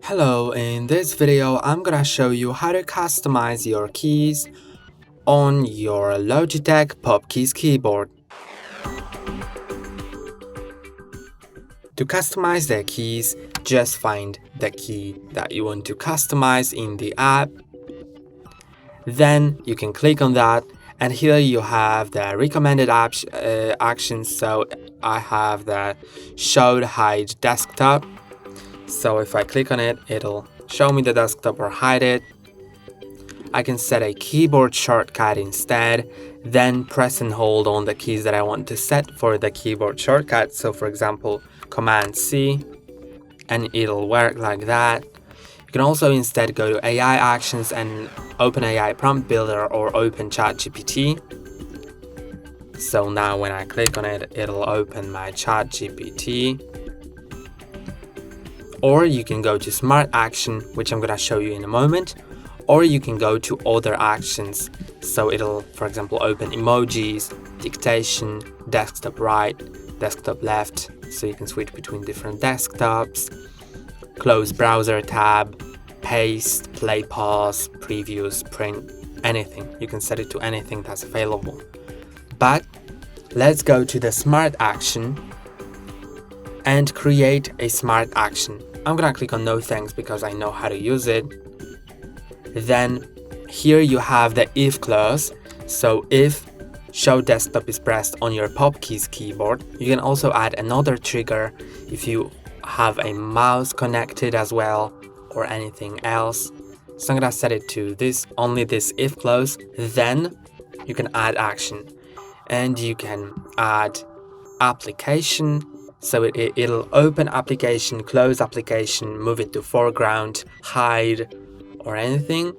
Hello, in this video I'm gonna show you how to customize your keys on your Logitech Pop Keys keyboard. To customize the keys, just find the key that you want to customize in the app. Then you can click on that, and here you have the recommended actions. So I have the show hide desktop. So if I click on it, it'll show me the desktop or hide it. I can set a keyboard shortcut instead, then press and hold on the keys that I want to set for the keyboard shortcut. So for example, Command C, and it'll work like that. You can also instead go to AI actions and open AI prompt builder or open ChatGPT. So now when I click on it, it'll open my ChatGPT. Or you can go to Smart Action, which I'm gonna show you in a moment, or you can go to Other Actions. So it'll, for example, open emojis, dictation, desktop right, desktop left, so you can switch between different desktops, close browser tab, paste, play pause, previews, print, anything. You can set it to anything that's available. But let's go to the Smart Action and create a smart action. I'm gonna click on no thanks because I know how to use it. Then here you have the if clause. So if show desktop is pressed on your Pop Keys keyboard, you can also add another trigger if you have a mouse connected as well or anything else. So I'm gonna set it to this, only this if clause. Then you can add action, and you can add application. So it'll open application, close application, move it to foreground, hide, or anything.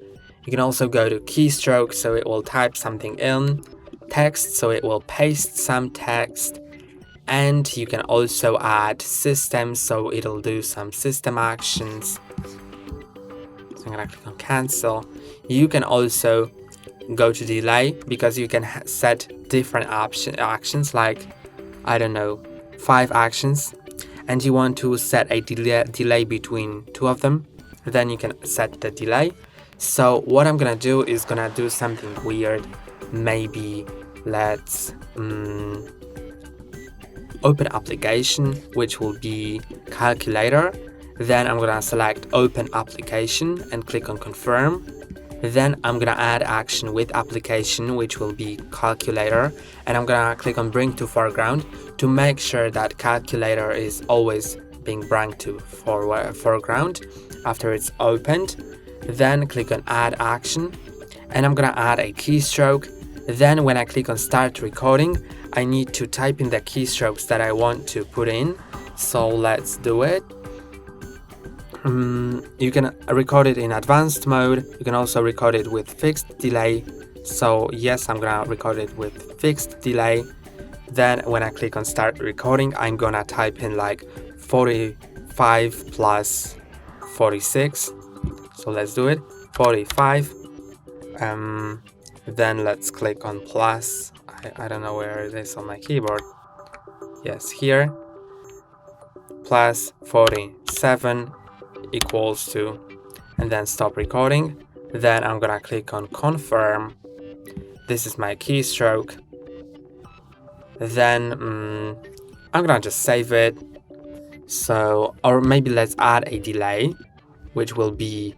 You can also go to keystroke, so it will type something in, text, so it will paste some text, and you can also add system, so it'll do some system actions. So I'm gonna click on cancel. You can also go to delay, because you can set different actions, like, I don't know, 5 actions, and you want to set a delay between 2 of them, then you can set the delay. So what I'm gonna do is gonna do something weird. Maybe let's open application, which will be calculator. Then I'm gonna select open application and click on confirm. Then I'm gonna add action with application, which will be calculator, and I'm gonna click on bring to foreground to make sure that calculator is always being brought to foreground after it's opened. Then click on add action, and I'm gonna add a keystroke. Then when I click on start recording, I need to type in the keystrokes that I want to put in. So let's do it. You can record it in advanced mode. You can also record it with fixed delay. So yes, I'm gonna record it with fixed delay. Then when I click on start recording, I'm gonna type in like 45 plus 46. So let's do it. 45. Then let's click on plus. I don't know where it is on my keyboard. Yes, here. Plus 47 equals to, and then stop recording. Then I'm gonna click on confirm. This is my keystroke. Then I'm gonna just save it. So, or maybe let's add a delay, which will be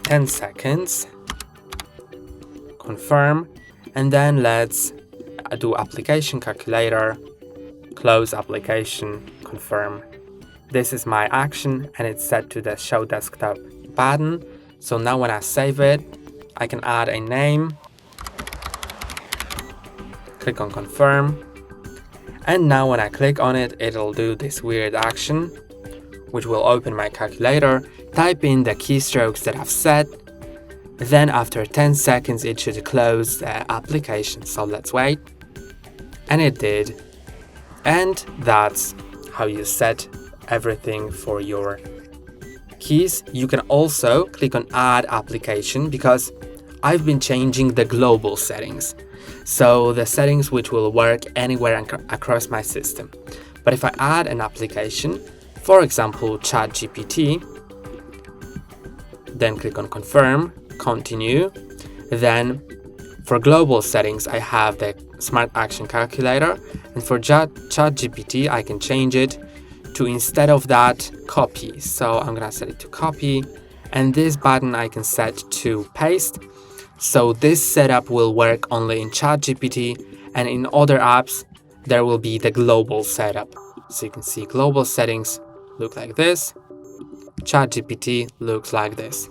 10 seconds. Confirm, and then let's do application calculator, close application, confirm. This is my action, and it's set to the show desktop button. So now when I save it, I can add a name, click on confirm, and now when I click on it, it'll do this weird action, which will open my calculator, type in the keystrokes that I've set. Then after 10 seconds, it should close the application. So let's wait. And it did. And that's how you set everything for your keys. You can also click on add application, because I've been changing the global settings. So the settings which will work anywhere across my system. But if I add an application, For example, ChatGPT. Then click on confirm, continue. Then for global settings, I have the Smart Action Calculator, and for ChatGPT, I can change it to, instead of that, copy. So I'm gonna set it to copy, and this button I can set to paste. So this setup will work only in ChatGPT, and in other apps, there will be the global setup. So you can see global settings look like this. ChatGPT looks like this.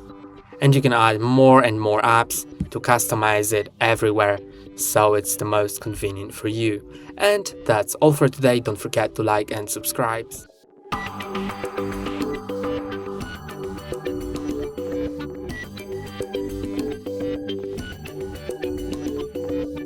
And you can add more and more apps to customize it everywhere, so it's the most convenient for you. And that's all for today. Don't forget to like and subscribe.